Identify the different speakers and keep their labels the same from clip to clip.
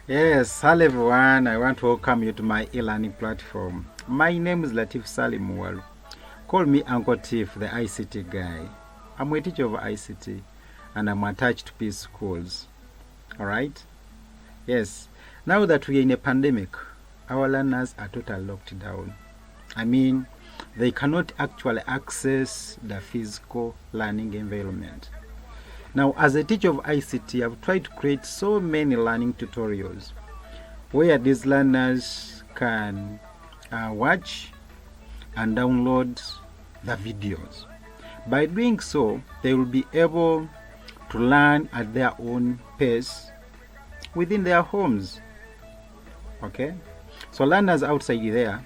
Speaker 1: Yes, hello everyone. I want to welcome you to my e-learning platform. My name is Latif Salim Walu. Call me Uncle Tiff, the ICT guy. I'm a teacher of ICT and I'm attached to Peace Schools. Alright? Yes. Now that we are in a pandemic, our learners are totally locked down. I mean, they cannot actually access the physical learning environment. Now, as a teacher of ICT, I've tried to create so many learning tutorials where these learners can watch and download the videos. By doing so, they will be able to learn at their own pace within their homes. Okay? So learners outside there,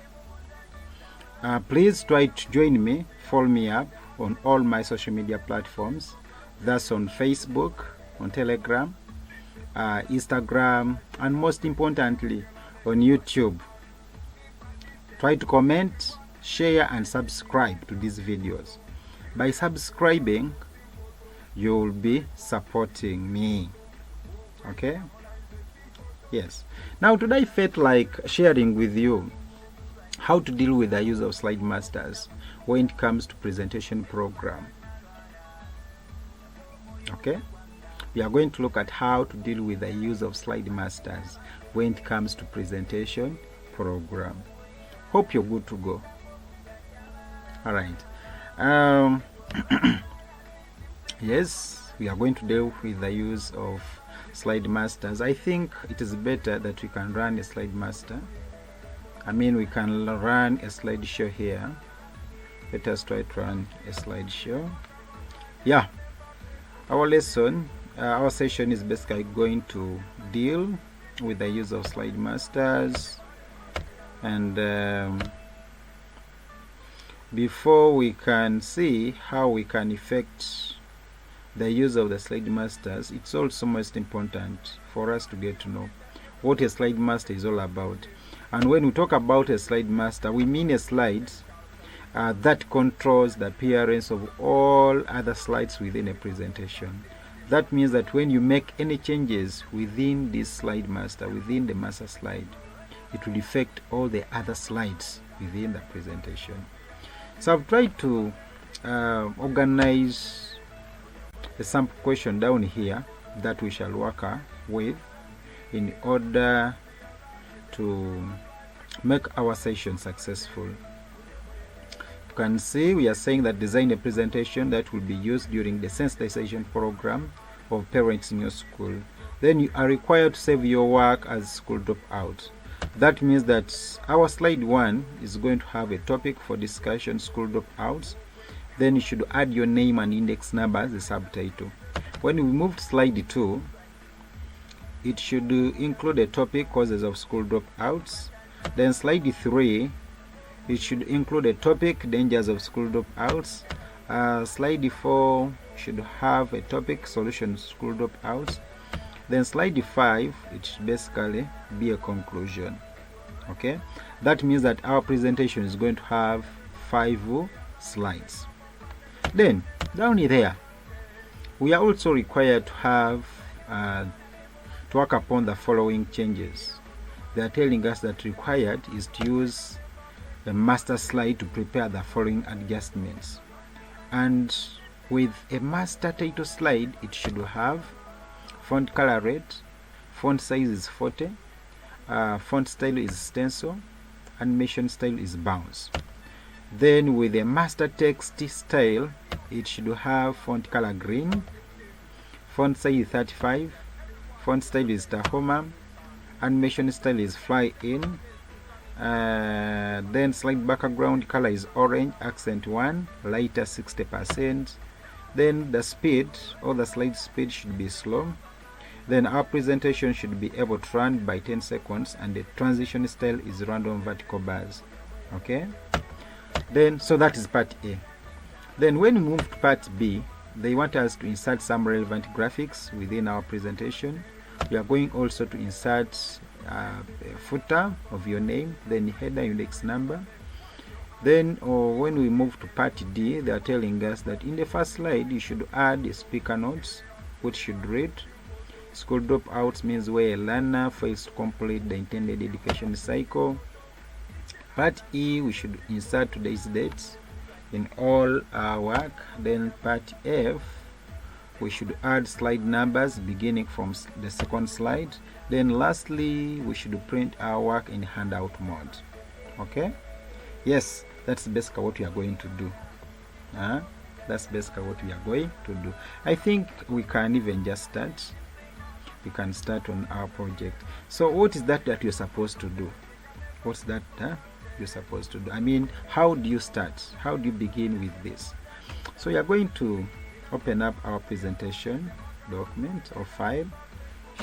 Speaker 1: please try to join me, follow me up on all my social media platforms. That's on Facebook, on Telegram, Instagram, and most importantly, on YouTube. Try to comment, share, and subscribe to these videos. By subscribing, you'll be supporting me. Okay? Yes. Now, today I felt like sharing with you how to deal with the use of slide masters when it comes to presentation program. Okay, we are going to look at how to deal with the use of slide masters when it comes to presentation program. Hope you're good to go. All right. Yes, we are going to deal with the use of slide masters. I think it is better that we can run a slide master. I mean, we can run a slideshow here. Let us try to run a slideshow. Yeah. Our lesson, our session is basically going to deal with the use of slide masters, and before we can see how we can effect the use of the slide masters, it's also most important for us to get to know what a slide master is all about. And when we talk about a slide master, we mean a slide that controls the appearance of all other slides within a presentation. That means that when you make any changes within this slide master, within the master slide, it will affect all the other slides within the presentation. So I've tried to organize a sample question down here that we shall work with in order to make our session successful. You can see we are saying that design a presentation that will be used during the sensitization program of parents in your school. Then you are required to save your work as school dropout. That means that our slide 1 is going to have a topic for discussion, school dropouts. Then you should add your name and index number as a subtitle. When we move to slide 2, it should include a topic, causes of school dropouts. Then slide 3, it should include a topic, dangers of school dropouts. Slide 4 should have a topic, solution to school dropouts. Then slide 5, it should basically be a conclusion. Okay, that means that our presentation is going to have 5 slides. Then down there, we are also required to have to work upon the following changes. They are telling us that required is to use the master slide to prepare the following adjustments. And with a master title slide, it should have font color red, font size is 40, font style is stencil, animation style is bounce. Then with a master text style, it should have font color green, font size is 35, font style is Tahoma, animation style is fly in. Then slide background color is orange, accent 1, lighter 60%. Then the speed, or the slide speed, should be slow. Then our presentation should be able to run by 10 seconds, and the transition style is random vertical bars. Okay, then so that is part A. Then when we move to part B, they want us to insert some relevant graphics within our presentation. We are going also to insert a footer of your name, then header, index number. Then when we move to part D, they are telling us that in the first slide you should add a speaker notes which should read, School dropouts means where a learner fails to complete the intended education cycle. Part E, we should insert today's date in all our work. Then part F, we should add slide numbers beginning from the second slide. Then lastly, we should print our work in handout mode. Okay? Yes, that's basically what we are going to do. That's basically what we are going to do. I think we can even just start. We can start on our project. So what is that you're supposed to do? What's that you're supposed to do? I mean, how do you start? How do you begin with this? So you're going to open up our presentation document or file.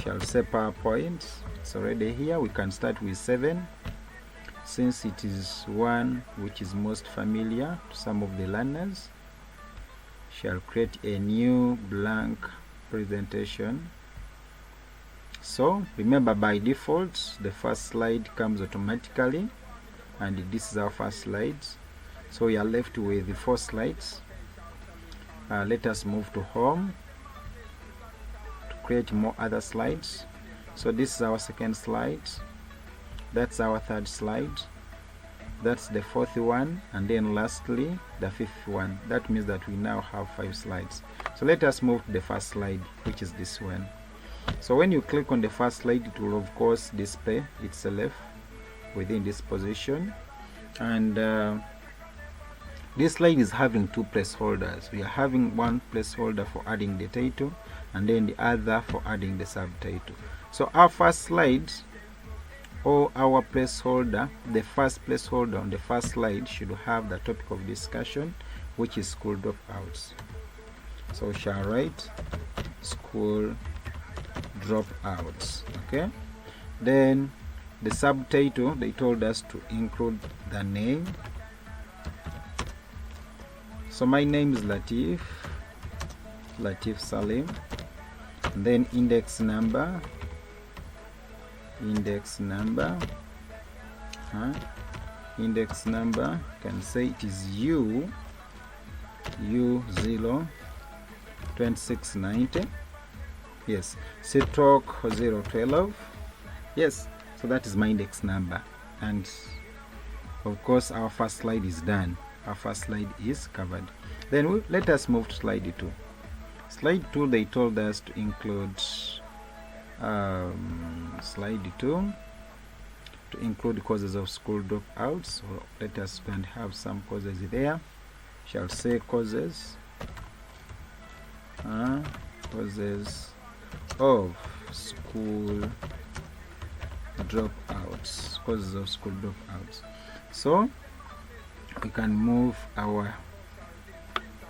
Speaker 1: Shall say PowerPoint. It's already here. We can start with 7, since it is one which is most familiar to some of the learners. Shall create a new blank presentation. So remember, by default the first slide comes automatically, and this is our first slide. So we are left with the 4 slides. Let us move to home to create more other slides. So this is our second slide, that's our third slide, that's the 4th one, and then lastly the 5th one. That means that we now have 5 slides. So let us move to the first slide, which is this one. So when you click on the first slide, it will of course display itself within this position, and this slide is having 2 placeholders. We are having one placeholder for adding the title, and then the other for adding the subtitle. So our first slide, or our placeholder, the first placeholder on the first slide should have the topic of discussion, which is school dropouts. So we shall write school dropouts. Okay, then the subtitle, they told us to include the name. So my name is Latif Salim, and then index number, index number, can say it is U02690. Yes, Talk 012. Yes, so that is my index number, and of course our first slide is done. Our first slide is covered. Then let us move to slide 2. Slide 2, they told us to include slide 2 to include causes of school dropouts. So let us go and have some causes there. Shall say causes causes of school dropouts, causes of school dropouts. So we can move our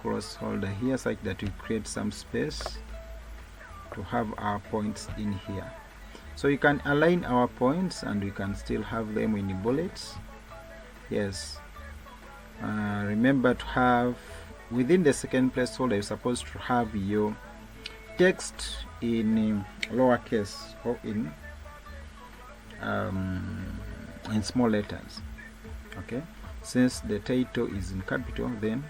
Speaker 1: cross holder here such that we create some space to have our points in here. So you can align our points, and we can still have them in the bullets. Yes, remember to have within the second placeholder, you're supposed to have your text in lowercase or in small letters. Okay, since the title is in capital, then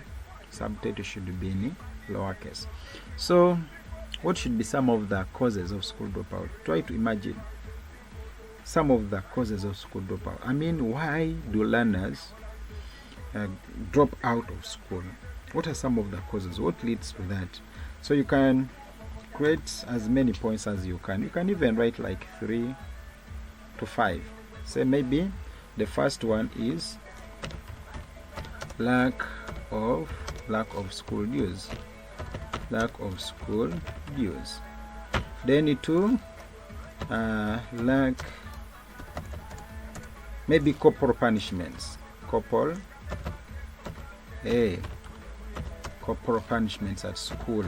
Speaker 1: subtitle should be in lowercase. So what should be some of the causes of school dropout? Try to imagine some of the causes of school dropout. I mean, why do learners drop out of school? What are some of the causes? What leads to that? So you can create as many points as you can. You can even write like 3 to 5. Say maybe the first one is lack of school dues. Lack of school dues. Then 2, lack, maybe corporal punishments. Corporal punishments at school.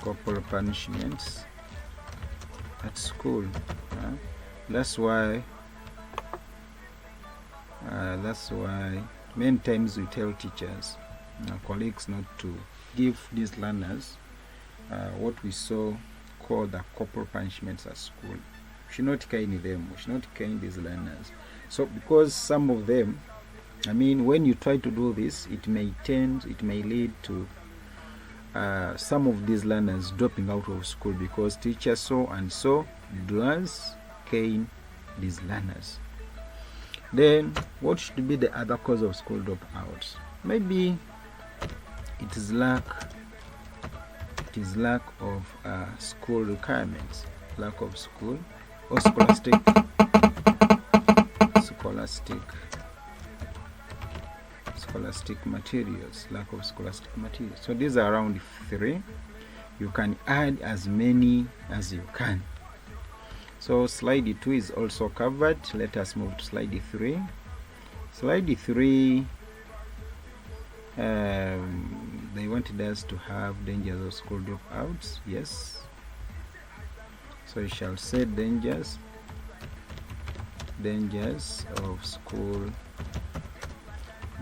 Speaker 1: Corporal punishments at school. That's why many times we tell teachers, colleagues, not to give these learners what we call the corporal punishments at school. We should not cane them. We should not cane these learners. So because some of them, I mean, when you try to do this, it may lead to some of these learners dropping out of school because teacher so and so does cane these learners. Then what should be the other cause of school dropouts? Maybe it is lack of school requirements, lack of school or scholastic materials, lack of scholastic materials. So these are around 3. You can add as many as you can. So slide 2 is also covered. Let us move to slide 3. Slide 3, they wanted us to have dangers of school dropouts. Yes. So you shall say dangers of school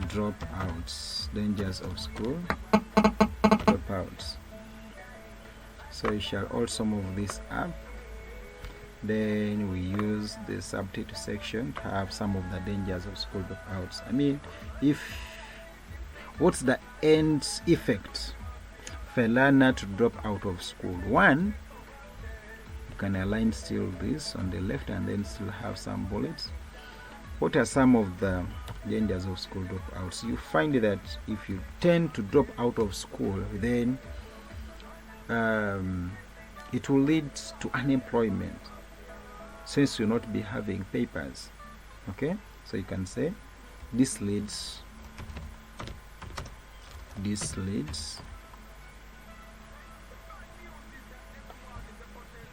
Speaker 1: dropouts. Dangers of school dropouts. So you shall also move this up. Then we use the subtitle section to have some of the dangers of school dropouts. I mean, what's the end effect for a learner to drop out of school? 1, you can align still this on the left and then still have some bullets. What are some of the dangers of school dropouts? You find that if you tend to drop out of school, then it will lead to unemployment, since you'll not be having papers. Okay, so you can say this leads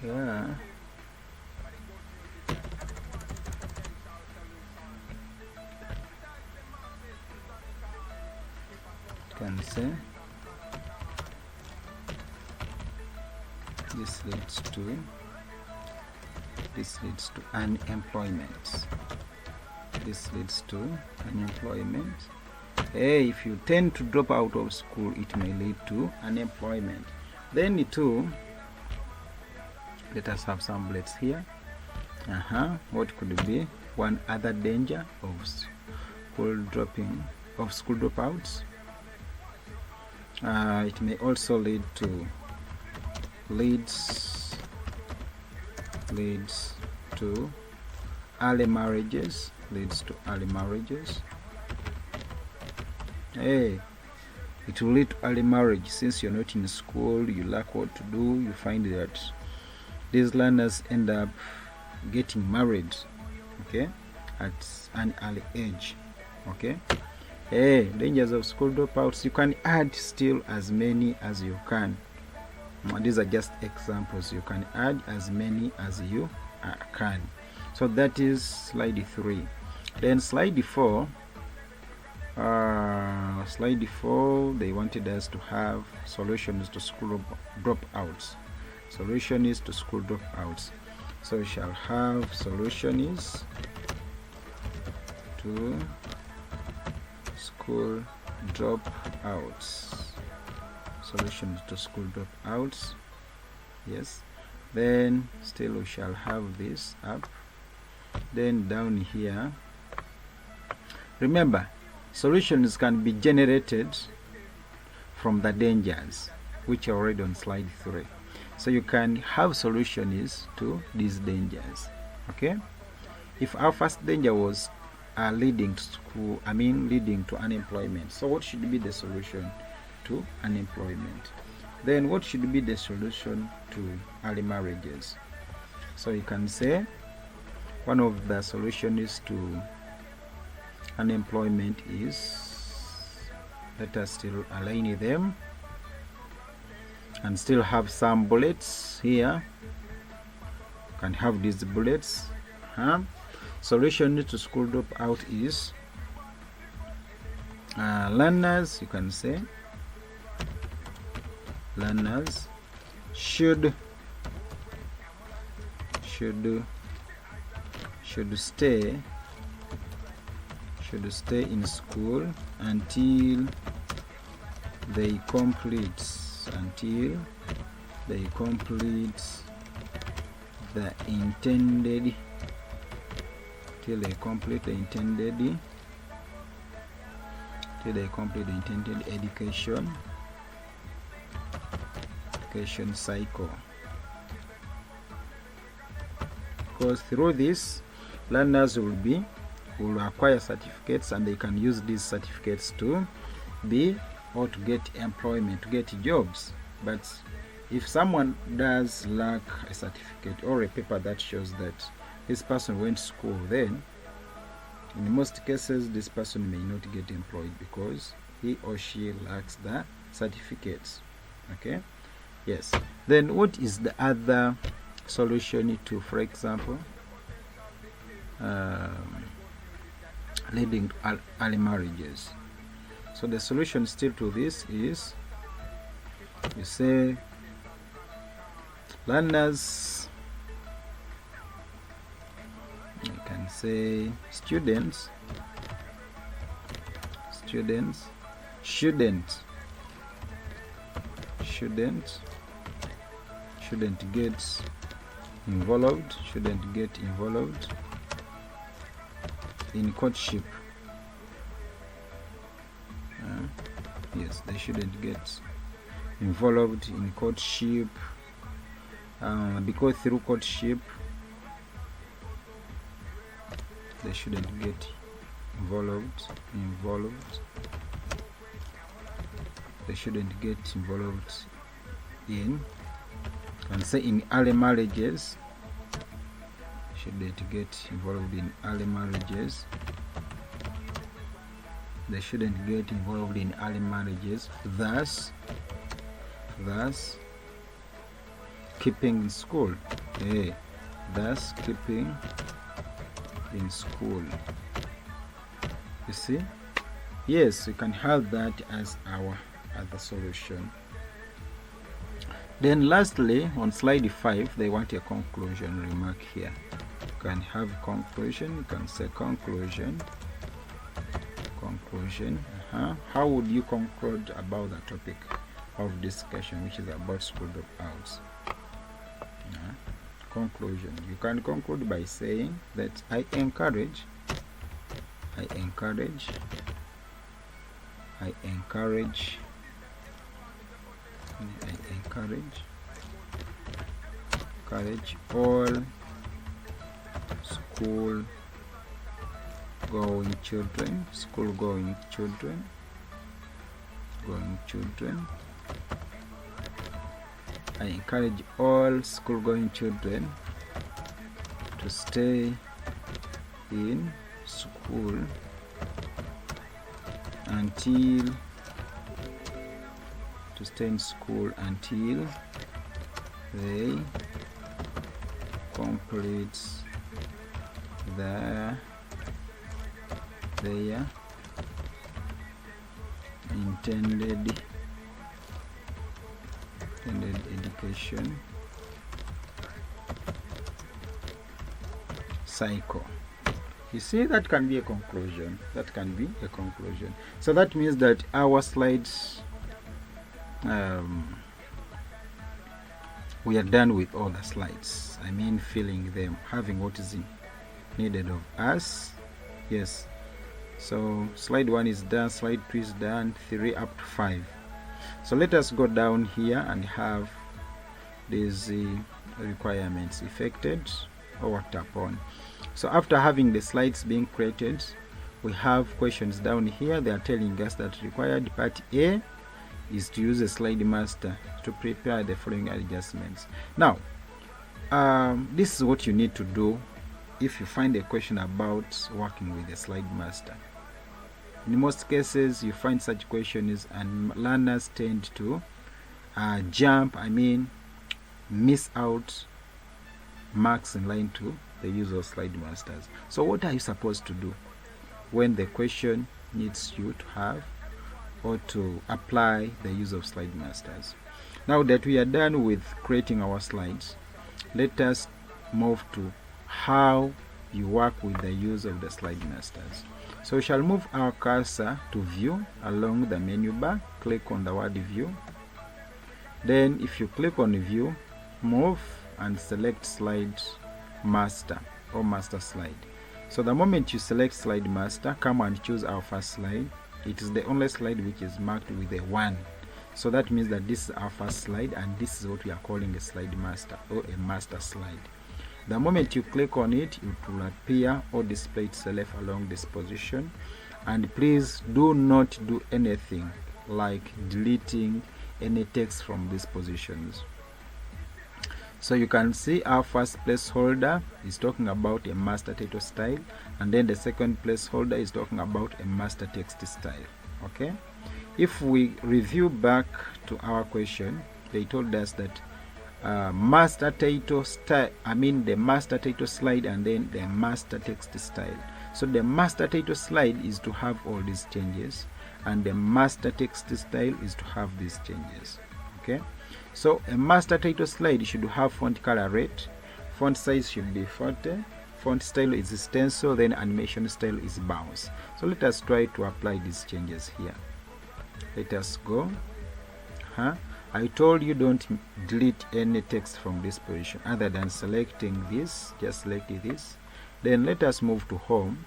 Speaker 1: yeah, you can say this leads to unemployment. If you tend to drop out of school, it may lead to unemployment. Then 2, let us have some bullets here. What could be one other danger of school dropouts? It may also lead to early marriages. It will lead to early marriage. Since you're not in school, you lack what to do, you find that these learners end up getting married, okay, at an early age. Okay. Dangers of school dropouts, you can add still as many as you can. These are just examples. You can add as many as you can. So that is slide 3. Then slide 4, they wanted us to have solutions to school dropouts. So we shall have solutions to school dropouts. Yes. Then still we shall have this up. Then down here, remember, solutions can be generated from the dangers, which are already on slide 3. So you can have solutions to these dangers. Okay. If our first danger was leading to unemployment, so what should be the solution to unemployment? Then what should be the solution to early marriages? So you can say one of the solutions to unemployment is, let us still align them and still have some bullets here. You can have these bullets. Solution to school dropout is learners, you can say learners should stay in school until they complete the intended education education cycle, because through this learners will acquire certificates, and they can use these certificates to be or to get employment, to get jobs. But if someone does lack a certificate or a paper that shows that this person went to school, then in most cases this person may not get employed because he or she lacks the certificates. Okay, yes. Then what is the other solution to, for example, leading to early marriages? So the solution still to this is, you say learners, you can say students shouldn't get involved in courtship. Yes, they shouldn't get involved in courtship, because through courtship they shouldn't get involved. They shouldn't get involved in, and say, in early marriages. Shouldn't get involved in early marriages. They shouldn't get involved in early marriages, thus keeping in school. Okay, thus keeping in school. You see? Yes, we can have that as our other solution. Then lastly, on slide 5, they want a conclusion remark here. You can have conclusion, you can say conclusion. How would you conclude about the topic of discussion, which is about school dropouts? Conclusion. You can conclude by saying that I encourage all school-going children I encourage all school-going children to stay in school until they complete their intended education cycle. You see, that can be a conclusion. So that means that our slides, we are done with all the slides. I mean, filling them, having what is needed of us. Yes. So slide 1 is done, slide 2 is done, 3 up to 5. So let us go down here and have these requirements effected or worked upon. So after having the slides being created, we have questions down here. They are telling us that required part A is to use a slide master to prepare the following adjustments. Now, this is what you need to do if you find a question about working with a slide master. In most cases, you find such questions and learners tend to miss out marks in line to the use of slide masters. So what are you supposed to do when the question needs you to have or to apply the use of slide masters? Now that we are done with creating our slides, let us move to how you work with the use of the slide masters. So we shall move our cursor to view along the menu bar, click on the word view. Then if you click on view, move and select slide master or master slide. So the moment you select slide master, come and choose our first slide. It is the only slide which is marked with a 1. So that means that this is our first slide, and this is what we are calling a slide master or a master slide. The moment you click on it, it will appear or display itself along this position. And please do not do anything like deleting any text from these positions. So you can see our first placeholder is talking about a master title style, and then the second placeholder is talking about a master text style. Okay, if we review back to our question, they told us that master title style, the master title slide and then the master text style. So the master title slide is to have all these changes, and the master text style is to have these changes. Okay, so a master title slide should have font color red, font size should be 40, font style is stencil, then animation style is bounce. So let us try to apply these changes here. Let us go. I told you don't delete any text from this position other than selecting this. Just select this. Then let us move to home.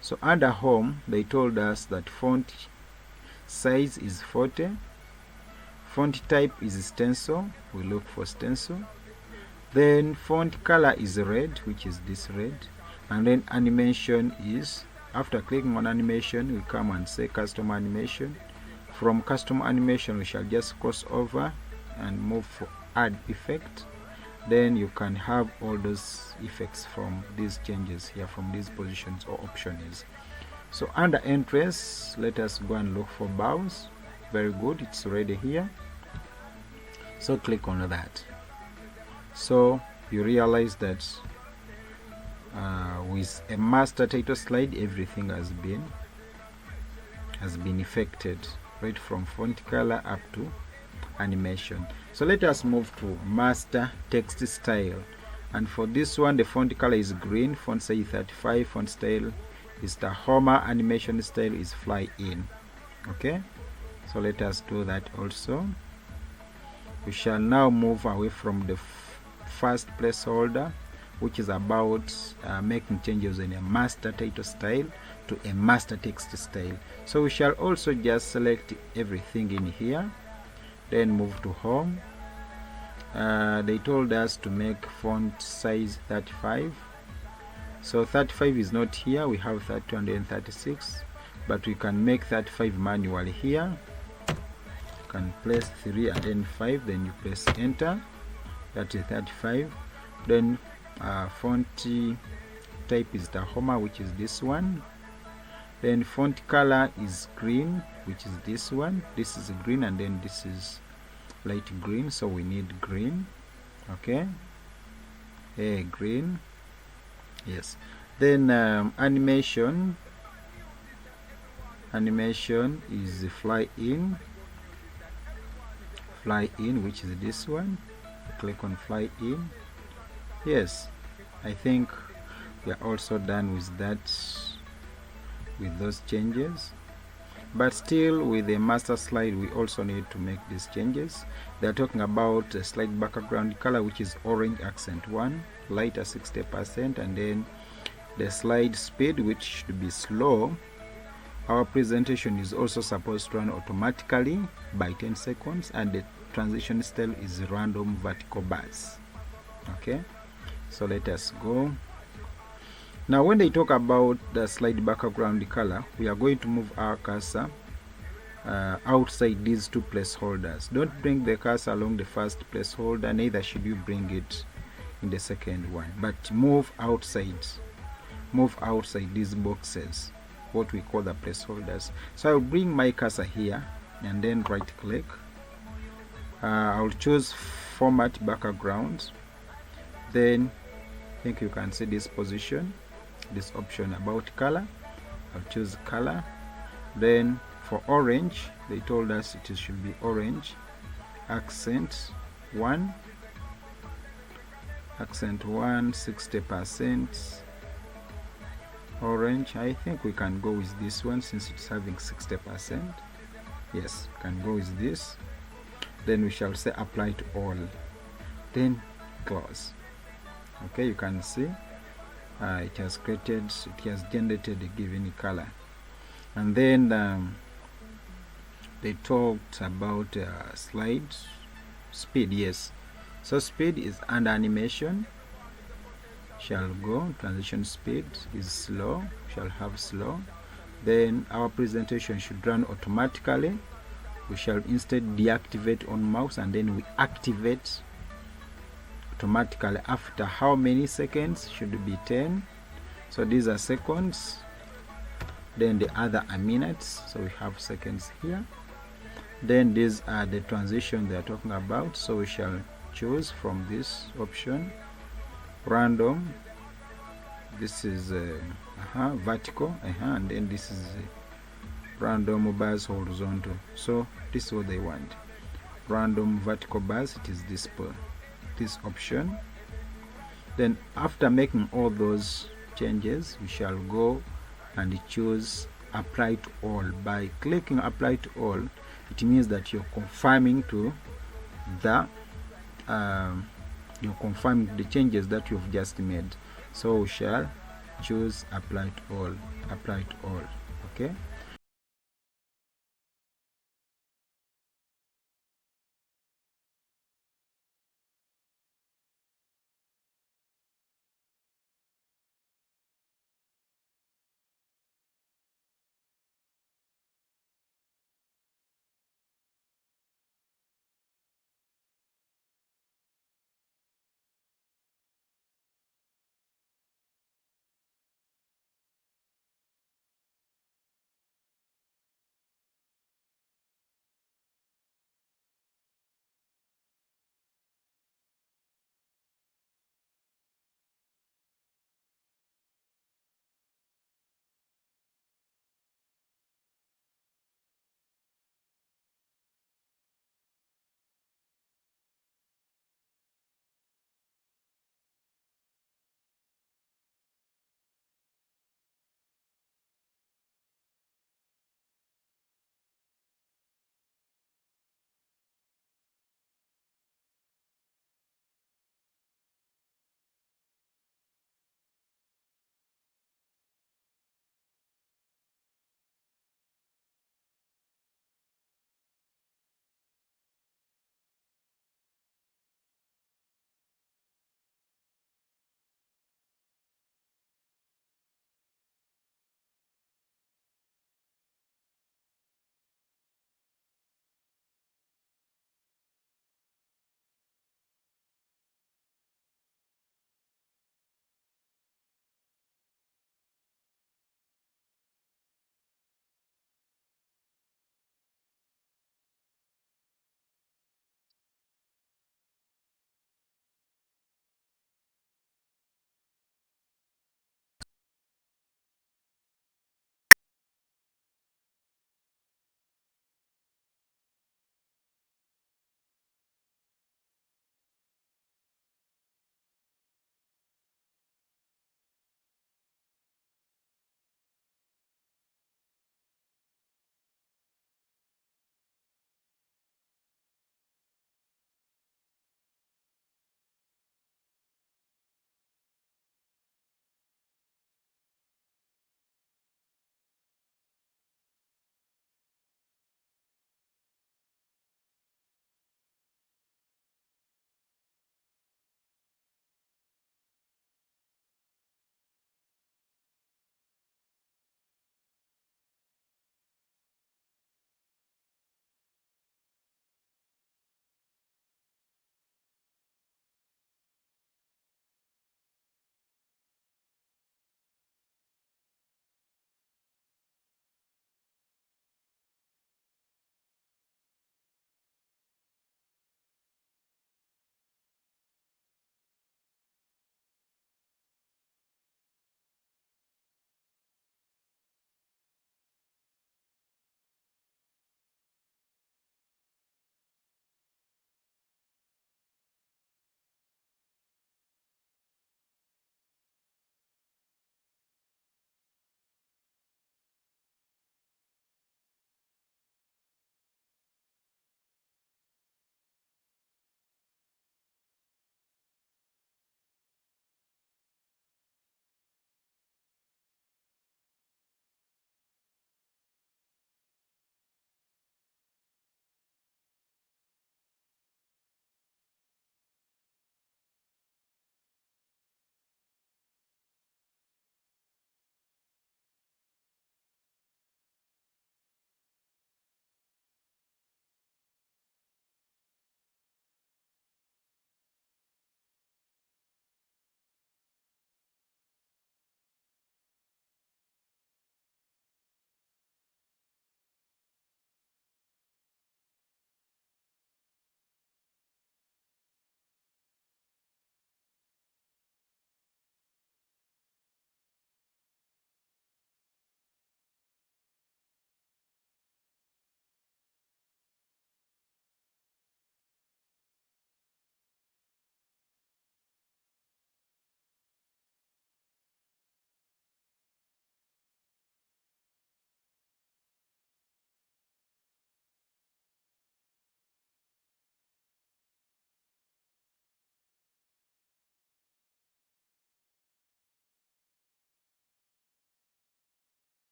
Speaker 1: So under home, they told us that font size is 40, font type is stencil, we look for stencil, then font color is red, which is this red, and then animation is, after clicking on animation, we come and say custom animation. From custom animation, we shall just cross over and move for add effect. Then you can have all those effects from these changes here, from these positions or options. So under entrance, let us go and look for bounce. Very good, it's already here. So click on that. So you realize that with a master title slide, everything has been affected, right from font color up to animation. So let us move to master text style, and for this one the font color is green, font size 35, font style is the Homer, animation style is fly in. Okay, so let us do that also. We shall now move away from the first placeholder, which is about making changes in a master title style to a master text style. So we shall also just select everything in here, then move to home. They told us to make font size 35. So 35 is not here, we have 32 and then 36, but we can make 35 manually here. You can place 3 and then 5, then you press enter. That is 35. Then font type is the Homer, which is this one. Then font color is green, which is this one. This is green, and then this is light green, so we need green. Okay, green, yes. Then animation is fly in, which is this one. Click on fly in. Yes, I think we are also done with that, with those changes. But still, with the master slide, we also need to make these changes. They are talking about a slide background color, which is orange accent 1, lighter 60%, and then the slide speed, which should be slow. Our presentation is also supposed to run automatically by 10 seconds, and the transition style is random vertical bars. Okay, so let us go. Now when they talk about the slide background color, we are going to move our cursor outside these two placeholders. Don't bring the cursor along the first placeholder, neither should you bring it in the second one, but move outside these boxes, what we call the placeholders. So I'll bring my cursor here and then right click. I'll choose format background. Then I think you can see this position, this option about color. I'll choose color. Then for orange, they told us it should be orange accent 1, 60% orange. I think we can go with this one since it's having 60%. Yes, we can go with this. Then we shall say apply to all, then close. Okay, you can see it has generated a given color. And then they talked about slide speed. Yes, so speed is under animation, shall go. Transition speed is slow, shall have slow. Then our presentation should run automatically. We shall instead deactivate on mouse, and then we activate automatically after how many seconds? Should be 10. So these are seconds, then the other are minutes, so we have seconds here. Then these are the transition they are talking about, so we shall choose from this option random. This is vertical, and then this is random bars horizontal. So this is what they want, random vertical bars. It is this option. Then after making all those changes, we shall go and choose apply to all. By clicking apply to all, it means that you're confirming to the changes that you've just made. So we shall choose apply to all, okay.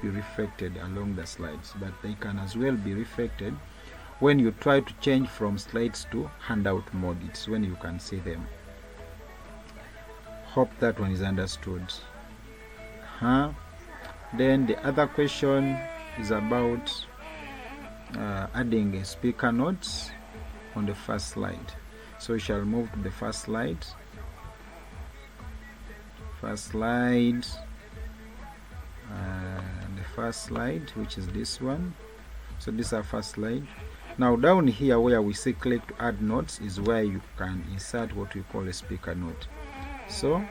Speaker 1: be reflected along the slides, but they can as well be reflected when you try to change from slides to handout mode. It's when you can see them. Hope that one is understood. Then the other question is about adding a speaker notes on the first slide. So we shall move to the first slide. The first slide, which is this one. So this is our first slide. Now down here where we say click to add notes is where you can insert what we call a speaker note. So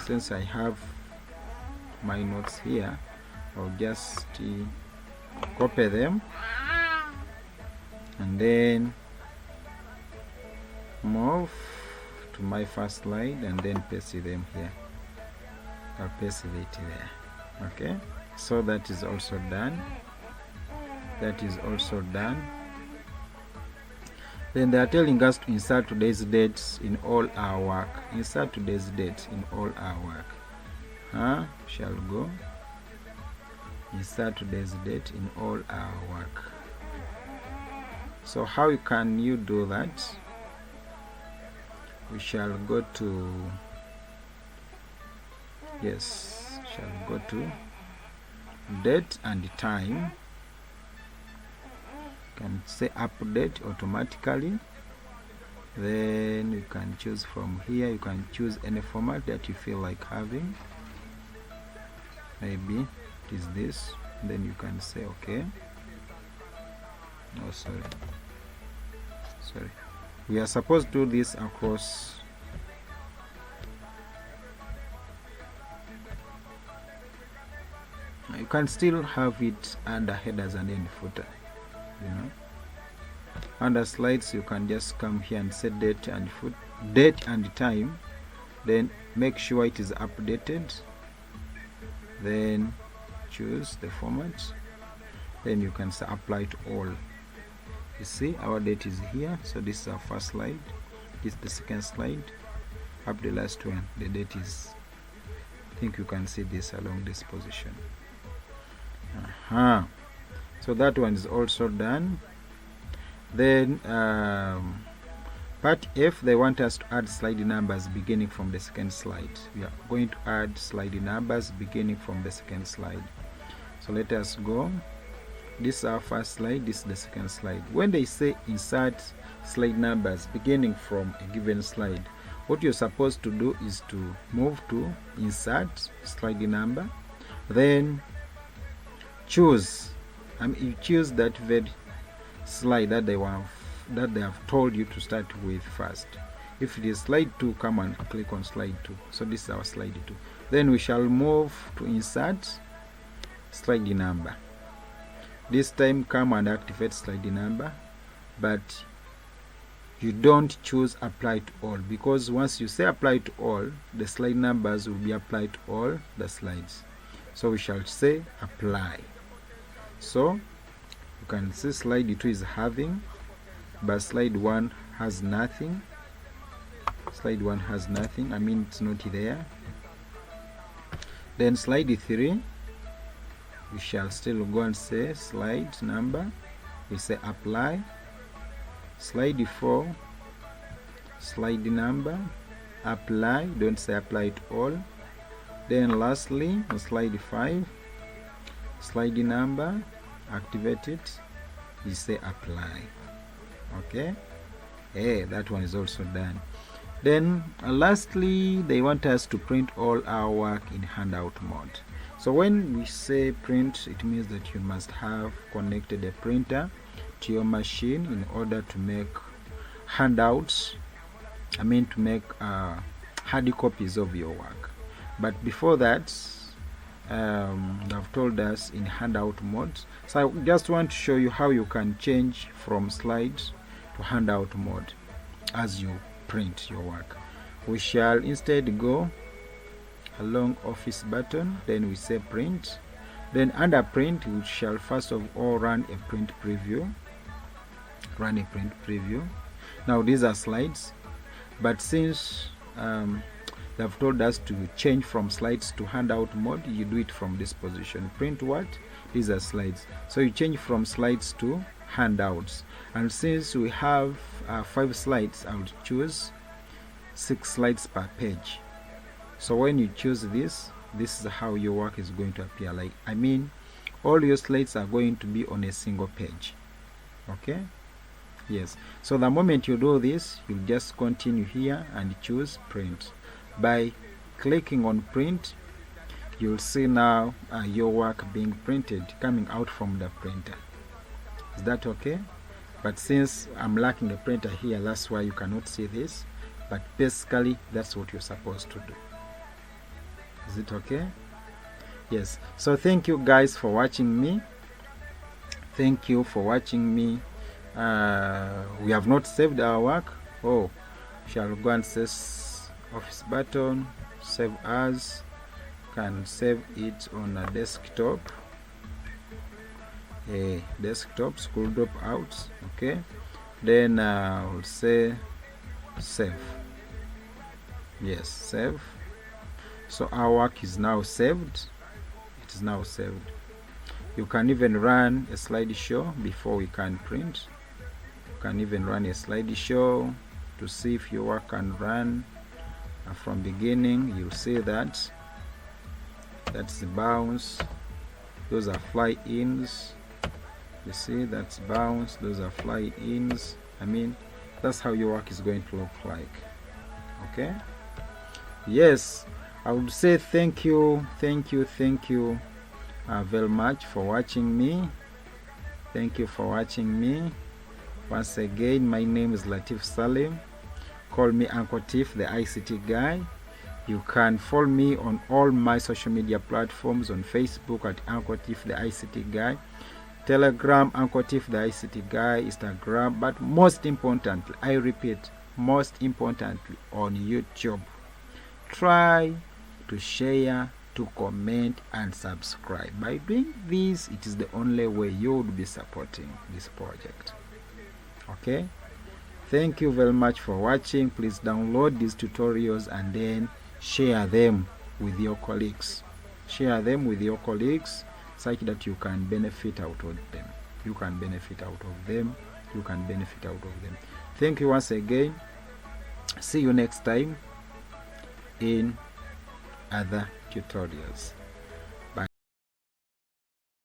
Speaker 1: since I have my notes here, I'll just copy them and then move to my first slide and then paste them here. I'll paste it there. Okay, so that is also done. Then they are telling us to insert today's dates in all our work. Insert today's dates in all our work. Shall go insert today's date in all our work. So how can you do that? We shall go to date and time. You can say update automatically. Then you can choose from here. You can choose any format that you feel like having. Maybe it is this. Then you can say okay. Oh, sorry. We are supposed to do this across. You can still have it under headers and end footer. Under slides you can just come here and set date and time, then make sure it is updated, then choose the format, then you can say apply to all. You see our date is here, so this is our first slide, this is the second slide, up the last one, the date is, I think you can see this along this position. So that one is also done. Then part F, they want us to add slide numbers beginning from the second slide. We are going to add slide numbers beginning from the second slide. So let us go. This is our first slide, this is the second slide. When they say insert slide numbers beginning from a given slide, what you're supposed to do is to move to insert slide number, then choose, you choose that very slide that they have told you to start with first. If it is slide 2, come and click on slide 2. So this is our slide 2. Then we shall move to insert slide number. This time come and activate slide number, but you don't choose apply to all, because once you say apply to all, the slide numbers will be applied to all the slides. So we shall say apply. So you can see slide 2 is having, but slide 1 has nothing. Slide 1 has nothing, I mean it's not there. Then slide 3, we shall still go and say slide number, we say apply. Slide 4, slide number, apply, don't say apply to all. Then lastly on slide 5, slide number, activate it, you say apply. Okay, that one is also done. Then lastly, they want us to print all our work in handout mode. So when we say print, it means that you must have connected a printer to your machine in order to make handouts, to make hard copies of your work. But before that, they've told us in handout mode. So I just want to show you how you can change from slide to handout mode as you print your work. We shall instead go along office button, then we say print. Then under print, we shall first of all run a print preview. Now these are slides, but since They have told us to change from slides to handout mode. You do it from this position. Print what? These are slides. So you change from slides to handouts. And since we have 5 slides, I will choose 6 slides per page. So when you choose this is how your work is going to appear. Like, I mean, all your slides are going to be on a single page. Okay? Yes. So the moment you do this, you just continue here and choose print. By clicking on print, you'll see now your work being printed, coming out from the printer. Is that okay? But since I'm lacking a printer here, that's why you cannot see this. But basically, that's what you're supposed to do. Is it okay? Yes. So thank you guys for watching me. Thank you for watching me. We have not saved our work. Oh, shall go and say office button, save as. Can save it on a desktop. Desktop, school dropouts. Okay, then I'll say save. Yes, save. So our work is now saved. It is now saved. You can even run a slideshow before we can print. You can even run a slideshow to see if your work can run from beginning. You'll see that that's the bounce, those are fly ins. You see, that's bounce, those are fly ins. I mean, that's how your work is going to look like. Okay, yes, I would say thank you very much for watching me. Thank you for watching me. Once again, my name is Latif Salim. Call me Uncle Tiff, the ICT guy. You can follow me on all my social media platforms, on Facebook at Uncle Tiff, the ICT guy, Telegram Uncle Tiff, the ICT guy, Instagram, but most importantly, I repeat, most importantly, on YouTube. Try to share, to comment and subscribe. By doing this, it is the only way you would be supporting this project. Okay, thank you very much for watching. Please download these tutorials and then share them with your colleagues. Share them with your colleagues such that you can benefit out of them. You can benefit out of them. You can benefit out of them. Thank you once again. See you next time in other tutorials.